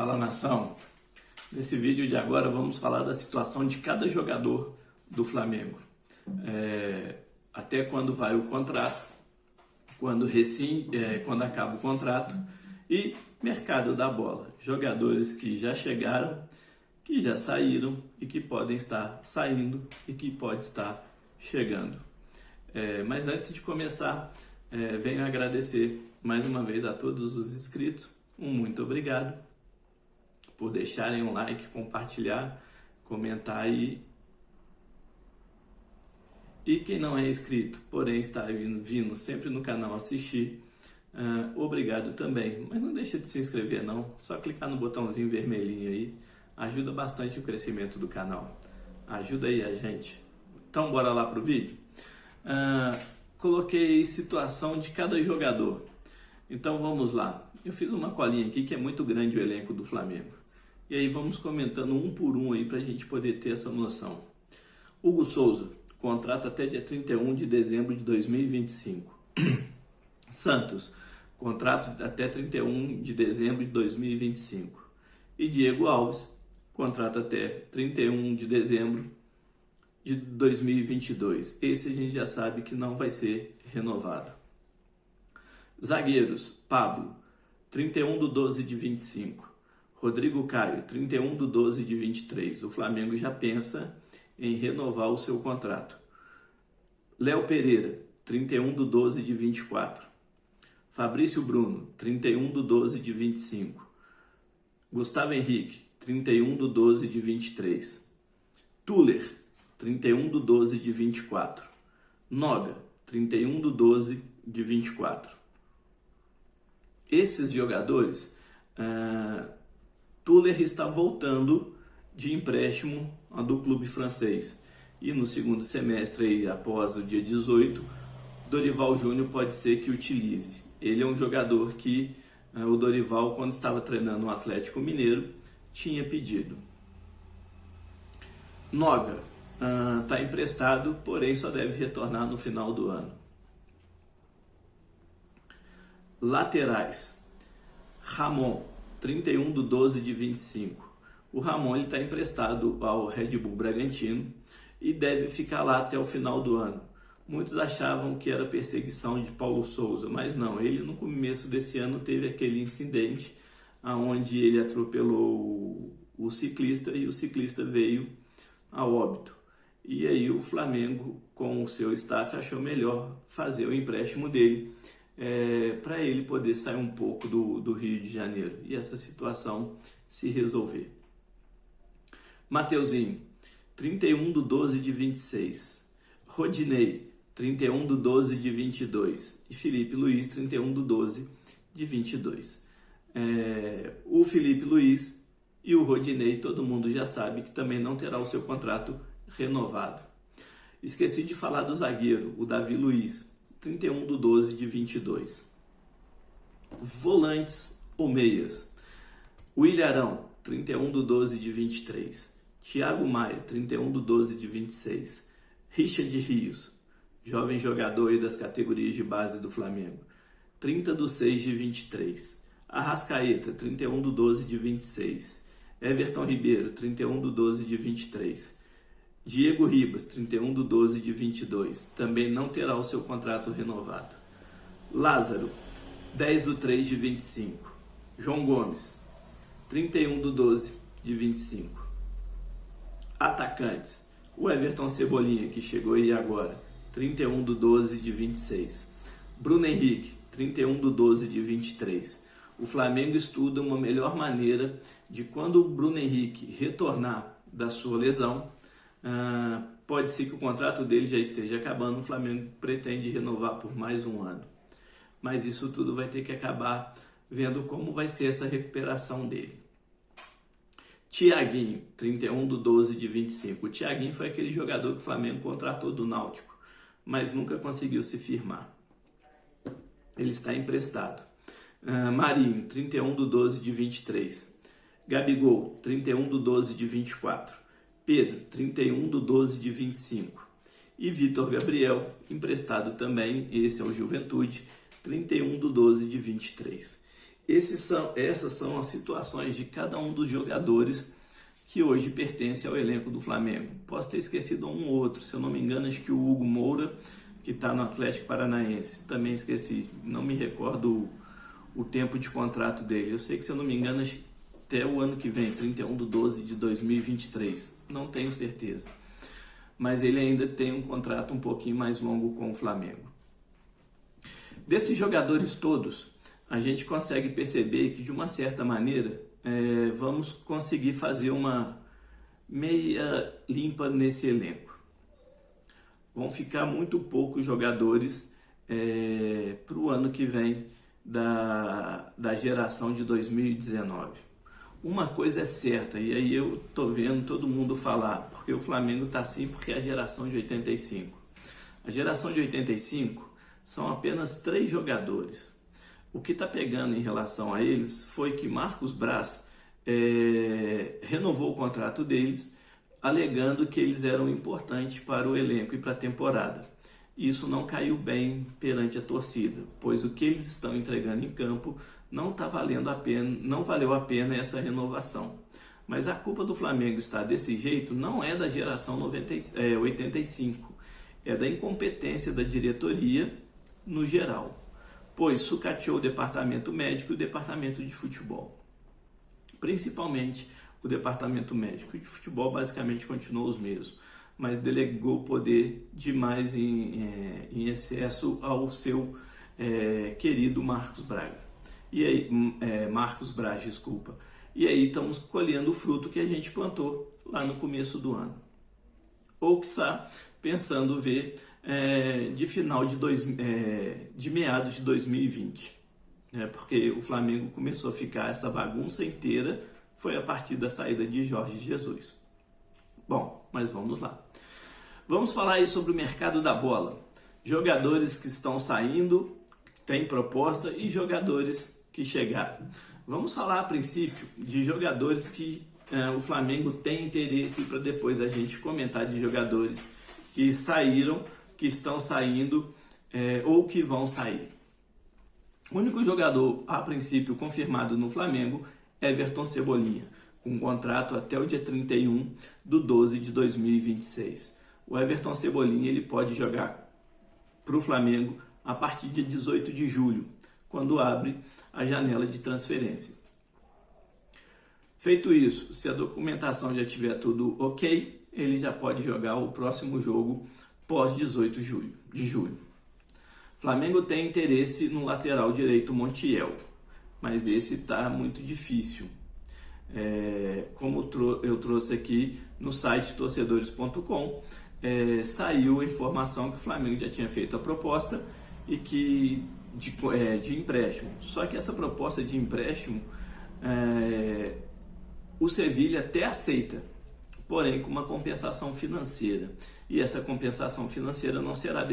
Fala, nação! Nesse vídeo de agora vamos falar da situação de cada jogador do Flamengo. Até quando vai o contrato, quando acaba o contrato e mercado da bola. Jogadores que já chegaram, que já saíram e que podem estar saindo e que podem estar chegando. Mas antes de começar, venho agradecer mais uma vez a todos os inscritos. Um muito obrigado por deixarem um like, compartilhar, comentar aí. E quem não é inscrito, porém está vindo sempre no canal assistir, obrigado também. Mas não deixa de se inscrever não, só clicar no botãozinho vermelhinho aí, ajuda bastante o crescimento do canal. Ajuda aí a gente. Então bora lá pro vídeo? Coloquei situação de cada jogador. Então vamos lá. Eu fiz uma colinha aqui que é muito grande o elenco do Flamengo. E aí vamos comentando um por um aí para a gente poder ter essa noção. Hugo Souza, contrato até dia 31 de dezembro de 2025. Santos, contrato até 31 de dezembro de 2025. E Diego Alves, contrato até 31 de dezembro de 2022. Esse a gente já sabe que não vai ser renovado. Zagueiros, Pablo, 31/12 de 25. Rodrigo Caio, 31/12 de 23. O Flamengo já pensa em renovar o seu contrato. Léo Pereira, 31/12 de 24. Fabrício Bruno, 31/12 de 25. Gustavo Henrique, 31/12 de 23. Tuller, 31/12 de 24. Noga, 31/12 de 24. Esses jogadores, Tuller está voltando de empréstimo do clube francês. E no segundo semestre, aí, após o dia 18, Dorival Júnior pode ser que utilize. Ele é um jogador que o Dorival, quando estava treinando o Atlético Mineiro, tinha pedido. Noga está emprestado, porém só deve retornar no final do ano. Laterais, Ramon, 31/12 de 25. O Ramon está emprestado ao Red Bull Bragantino e deve ficar lá até o final do ano. Muitos achavam que era perseguição de Paulo Souza, mas não. Ele no começo desse ano teve aquele incidente onde ele atropelou o ciclista e o ciclista veio a óbito. E aí o Flamengo, com o seu staff, achou melhor fazer o empréstimo dele para ele poder sair um pouco do Rio de Janeiro e essa situação se resolver. Mateuzinho, 31/12 de 26. Rodinei, 31/12 de 22. E Felipe Luiz, 31/12 de 22. O Felipe Luiz e o Rodinei, todo mundo já sabe que também não terá o seu contrato renovado. Esqueci de falar do zagueiro, o Davi Luiz, 31/12 de 22. Volantes ou meias. Willian Arão, 31/12 de 23. Thiago Maia, 31/12 de 26. Richard Rios, jovem jogador aí das categorias de base do Flamengo, 30/6 de 23. Arrascaeta, 31/12 de 26. Everton Ribeiro, 31/12 de 23. Diego Ribas, 31/12 de 22, também não terá o seu contrato renovado. Lázaro, 10/3 de 25. João Gomes, 31/12 de 25. Atacantes, o Everton Cebolinha, que chegou aí agora, 31/12 de 26. Bruno Henrique, 31/12 de 23. O Flamengo estuda uma melhor maneira de quando o Bruno Henrique retornar da sua lesão. Pode ser que o contrato dele já esteja acabando, o Flamengo pretende renovar por mais um ano. Mas isso tudo vai ter que acabar vendo como vai ser essa recuperação dele. Thiaguinho, 31/12 de 25. O Thiaguinho foi aquele jogador que o Flamengo contratou do Náutico, mas nunca conseguiu se firmar. Ele está emprestado. Marinho, 31/12 de 23. Gabigol, 31/12 de 24. Pedro, 31/12 de 25. E Vitor Gabriel, emprestado também, esse é o Juventude, 31/12 de 23. Essas são as situações de cada um dos jogadores que hoje pertence ao elenco do Flamengo. Posso ter esquecido um ou outro, se eu não me engano, acho que o Hugo Moura, que está no Atlético Paranaense, também esqueci, não me recordo o tempo de contrato dele. Eu sei que, se eu não me engano, até o ano que vem, 31/12 de 2023, não tenho certeza. Mas ele ainda tem um contrato um pouquinho mais longo com o Flamengo. Desses jogadores todos, a gente consegue perceber que, de uma certa maneira, vamos conseguir fazer uma meia limpa nesse elenco. Vão ficar muito poucos jogadores para o ano que vem da geração de 2019. Uma coisa é certa, e aí eu tô vendo todo mundo falar, porque o Flamengo tá assim porque é a geração de 85. A geração de 85 são apenas 3 jogadores. O que está pegando em relação a eles foi que Marcos Braz renovou o contrato deles, alegando que eles eram importantes para o elenco e para a temporada. Isso não caiu bem perante a torcida, pois o que eles estão entregando em campo não valeu a pena essa renovação. Mas a culpa do Flamengo estar desse jeito não é da geração 85, é da incompetência da diretoria no geral, pois sucateou o departamento médico e o departamento de futebol. Principalmente o departamento médico de futebol basicamente continuou os mesmos, mas delegou poder demais em excesso ao seu querido Marcos Braz. E aí, E aí estamos colhendo o fruto que a gente plantou lá no começo do ano. Ou quiçá, pensando ver de meados de 2020. Porque o Flamengo começou a ficar essa bagunça inteira, foi a partir da saída de Jorge Jesus. Bom, mas vamos lá. Vamos falar aí sobre o mercado da bola. Jogadores que estão saindo, que têm proposta, e jogadores que chegaram. Vamos falar a princípio de jogadores que o Flamengo tem interesse, para depois a gente comentar de jogadores que saíram, que estão saindo ou que vão sair. O único jogador a princípio confirmado no Flamengo é Everton Cebolinha, com contrato até o dia 31/12 de 2026. O Everton Cebolinha ele pode jogar para o Flamengo a partir de 18 de julho, quando abre a janela de transferência. Feito isso, se a documentação já tiver tudo ok, ele já pode jogar o próximo jogo pós 18 de julho. Flamengo tem interesse no lateral direito Montiel, mas esse está muito difícil. Como eu trouxe aqui no site torcedores.com, saiu a informação que o Flamengo já tinha feito a proposta e que de empréstimo. Só que essa proposta de empréstimo o Sevilha até aceita, porém com uma compensação financeira. E essa compensação financeira não será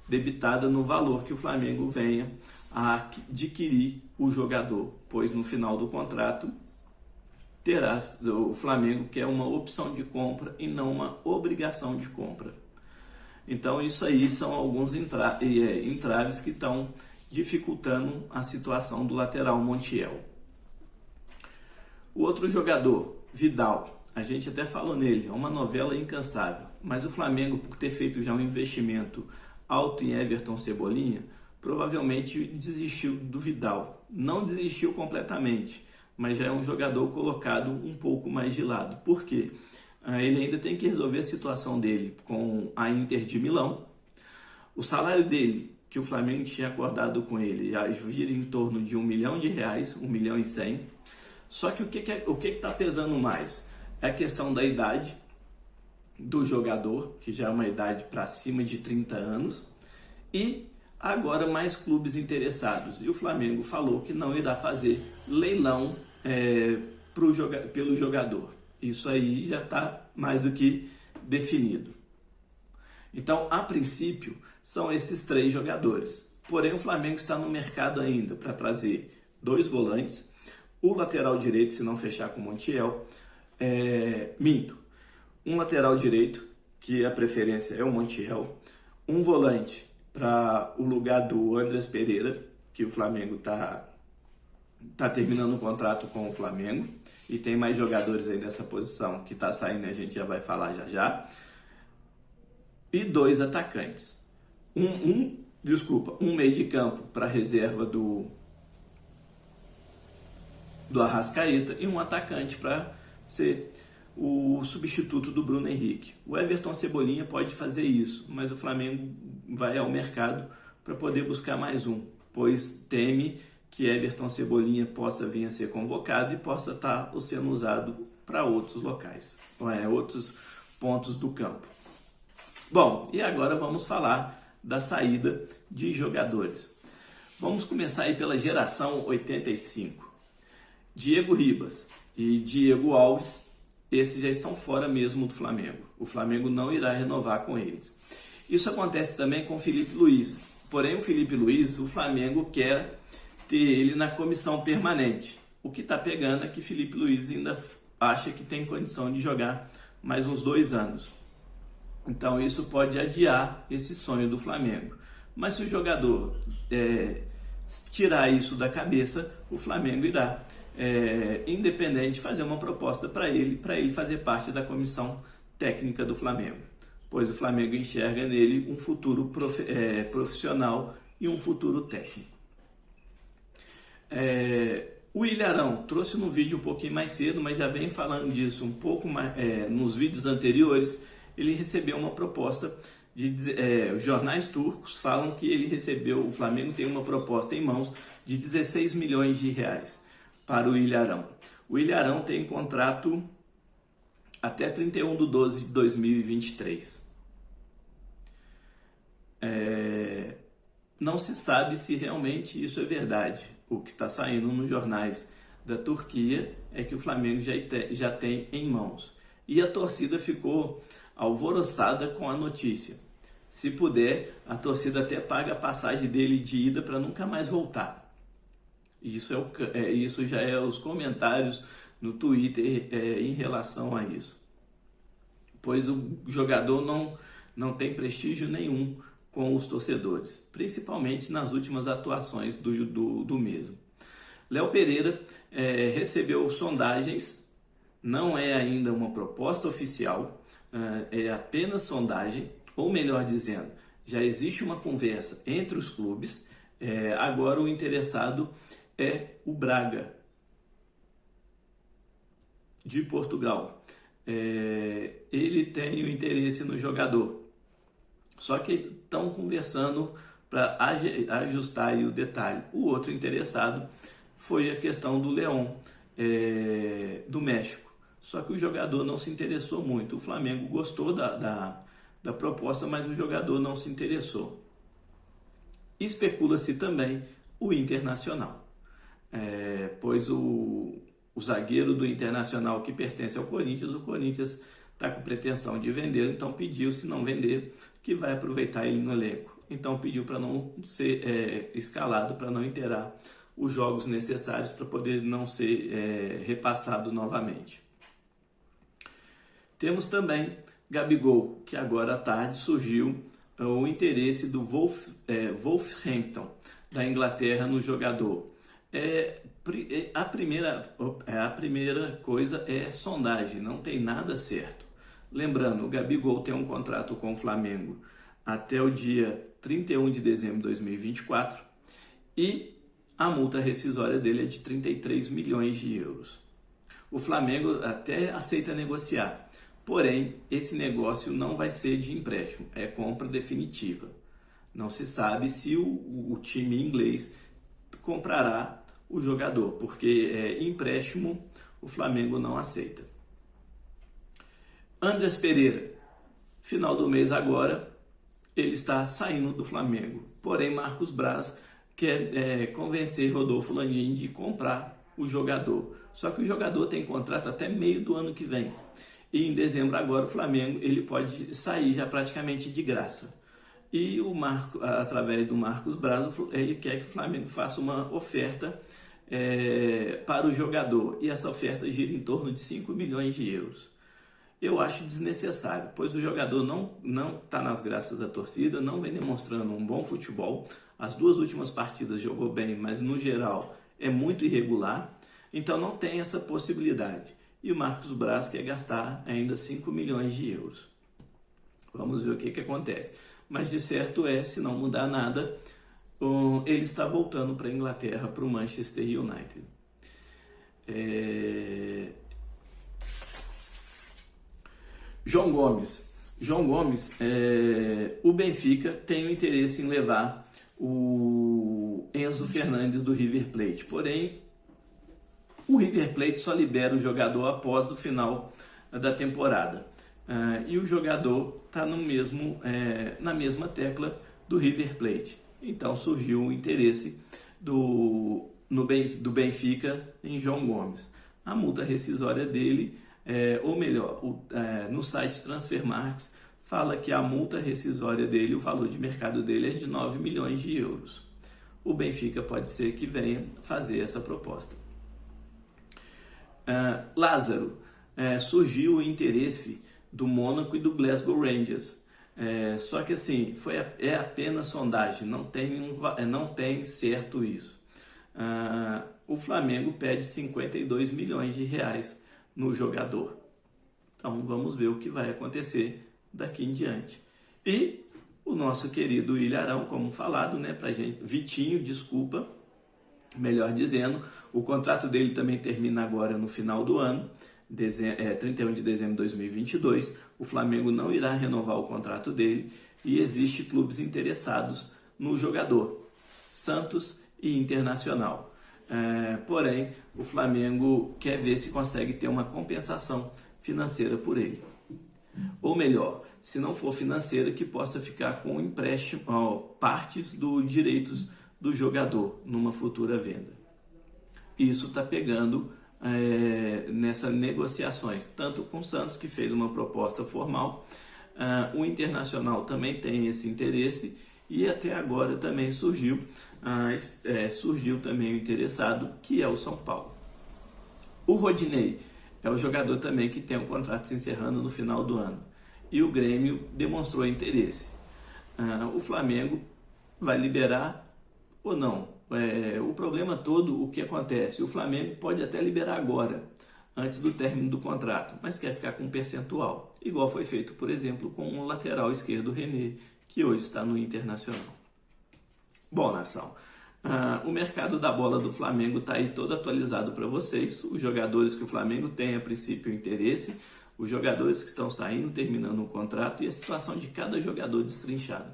debitada no valor que o Flamengo venha a adquirir o jogador, pois no final do contrato o Flamengo quer uma opção de compra e não uma obrigação de compra. Então isso aí são alguns entraves que estão dificultando a situação do lateral Montiel. O outro jogador, Vidal, a gente até falou nele, é uma novela incansável, mas o Flamengo, por ter feito já um investimento alto em Everton Cebolinha, provavelmente desistiu do Vidal. Não desistiu completamente, mas já é um jogador colocado um pouco mais de lado. Por quê? Ele ainda tem que resolver a situação dele com a Inter de Milão. O salário dele, que o Flamengo tinha acordado com ele, já gira em torno de R$1 milhão, R$1,1 milhão. Só que o que está pesando mais? É a questão da idade do jogador, que já é uma idade para cima de 30 anos, e agora mais clubes interessados. E o Flamengo falou que não irá fazer leilão pelo jogador. Isso aí já está mais do que definido. Então, a princípio, são esses 3 jogadores. Porém, o Flamengo está no mercado ainda para trazer 2 volantes, o lateral direito, se não fechar com o Montiel, um lateral direito, que a preferência é o Montiel, um volante para o lugar do Andrés Pereira, que o Flamengo tá terminando um contrato com o Flamengo e tem mais jogadores aí nessa posição que tá saindo, a gente já vai falar já já. E 2 atacantes. Um meio de campo para reserva do Arrascaeta e um atacante para ser o substituto do Bruno Henrique. O Everton Cebolinha pode fazer isso, mas o Flamengo vai ao mercado para poder buscar mais um, pois teme que Everton Cebolinha possa vir a ser convocado e possa estar sendo usado para outros locais, outros pontos do campo. Bom, e agora vamos falar da saída de jogadores. Vamos começar aí pela geração 85. Diego Ribas e Diego Alves, esses já estão fora mesmo do Flamengo. O Flamengo não irá renovar com eles. Isso acontece também com o Felipe Luiz. Porém, o Felipe Luiz, o Flamengo quer ter ele na comissão permanente. O que está pegando é que Felipe Luiz ainda acha que tem condição de jogar mais uns 2 anos. Então isso pode adiar esse sonho do Flamengo. Mas se o jogador tirar isso da cabeça, o Flamengo irá, independente, fazer uma proposta para ele fazer parte da comissão técnica do Flamengo. Pois o Flamengo enxerga nele um futuro profissional e um futuro técnico. O Ilharão trouxe no vídeo um pouquinho mais cedo, mas já vem falando disso um pouco mais nos vídeos anteriores. Ele recebeu uma proposta os jornais turcos falam que o Flamengo tem uma proposta em mãos de 16 milhões de reais para o Ilharão. O Ilharão tem contrato até 31/12/2023. Não se sabe se realmente isso é verdade. O que está saindo nos jornais da Turquia é que o Flamengo já tem em mãos. E a torcida ficou alvoroçada com a notícia. Se puder, a torcida até paga a passagem dele de ida para nunca mais voltar. Isso já é os comentários no Twitter em relação a isso. Pois o jogador não tem prestígio nenhum com os torcedores, principalmente nas últimas atuações do mesmo. Léo Pereira recebeu sondagens, não é ainda uma proposta oficial, é apenas sondagem, ou melhor dizendo, já existe uma conversa entre os clubes, agora o interessado é o Braga, de Portugal. Ele tem o interesse no jogador, só que estão conversando para ajustar aí o detalhe. O outro interessado foi a questão do León, do México, só que o jogador não se interessou muito. O Flamengo gostou da proposta, mas o jogador não se interessou. Especula-se também o Internacional, pois o zagueiro do Internacional que pertence ao Corinthians, o Corinthians está com pretensão de vender, então pediu, se não vender, que vai aproveitar ele no elenco. Então pediu para não ser escalado, para não inteirar os jogos necessários para poder não ser repassado novamente. Temos também Gabigol, que agora à tarde surgiu o interesse do Wolverhampton, da Inglaterra, no jogador. A primeira coisa é sondagem, não tem nada certo. Lembrando, o Gabigol tem um contrato com o Flamengo até o dia 31 de dezembro de 2024 e a multa rescisória dele é de 33 milhões de euros. O Flamengo até aceita negociar, porém esse negócio não vai ser de empréstimo, é compra definitiva. Não se sabe se o time inglês comprará o jogador, porque empréstimo o Flamengo não aceita. Andrés Pereira, final do mês agora, ele está saindo do Flamengo. Porém, Marcos Braz quer convencer Rodolfo Landim de comprar o jogador. Só que o jogador tem contrato até meio do ano que vem. E em dezembro agora o Flamengo ele pode sair já praticamente de graça. E através do Marcos Braz, ele quer que o Flamengo faça uma oferta para o jogador. E essa oferta gira em torno de 5 milhões de euros. Eu acho desnecessário, pois o jogador não está nas graças da torcida, não vem demonstrando um bom futebol. As 2 últimas partidas jogou bem, mas no geral é muito irregular, então não tem essa possibilidade. E o Marcos Braz quer gastar ainda 5 milhões de euros. Vamos ver o que acontece. Mas de certo se não mudar nada, ele está voltando para a Inglaterra, para o Manchester United. João Gomes, o Benfica tem o interesse em levar o Enzo Fernandes do River Plate, porém o River Plate só libera o jogador após o final da temporada, e o jogador está na mesma tecla do River Plate, então surgiu o interesse do Benfica em João Gomes. A multa rescisória dele, ou melhor, no site Transfermarkt fala que a multa rescisória dele, o valor de mercado dele é de 9 milhões de euros. O Benfica pode ser que venha fazer essa proposta. Lázaro, surgiu o interesse do Mônaco e do Glasgow Rangers. Só que assim, é apenas sondagem, não tem certo isso. O Flamengo pede 52 milhões de reais no jogador. Então vamos ver o que vai acontecer daqui em diante. E o nosso querido Ilharão, como falado, pra gente, Vitinho, desculpa, melhor dizendo, o contrato dele também termina agora no final do ano, 31 de dezembro de 2022. O Flamengo não irá renovar o contrato dele e existe clubes interessados no jogador, Santos e Internacional. Porém, o Flamengo quer ver se consegue ter uma compensação financeira por ele. Ou melhor, se não for financeira, que possa ficar com empréstimo, partes dos direitos do jogador numa futura venda. Isso está pegando nessas negociações, tanto com o Santos, que fez uma proposta formal, o Internacional também tem esse interesse, e até agora também surgiu também o interessado, que é o São Paulo. O Rodinei é o jogador também que tem um contrato se encerrando no final do ano, e o Grêmio demonstrou interesse. O Flamengo vai liberar ou não? O problema todo, o que acontece? O Flamengo pode até liberar agora, antes do término do contrato, mas quer ficar com um percentual, igual foi feito, por exemplo, com o lateral esquerdo René, que hoje está no Internacional. Bom, nação, o mercado da bola do Flamengo está aí todo atualizado para vocês, os jogadores que o Flamengo tem a princípio interesse, os jogadores que estão saindo, terminando o contrato e a situação de cada jogador destrinchado.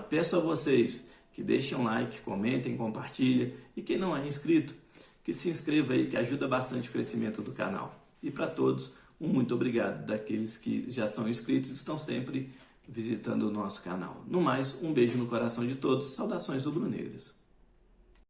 Peço a vocês que deixem um like, comentem, compartilhem, e quem não é inscrito, que se inscreva aí, que ajuda bastante o crescimento do canal. E para todos, um muito obrigado daqueles que já são inscritos e estão sempre visitando o nosso canal. No mais, um beijo no coração de todos, saudações rubro-negras.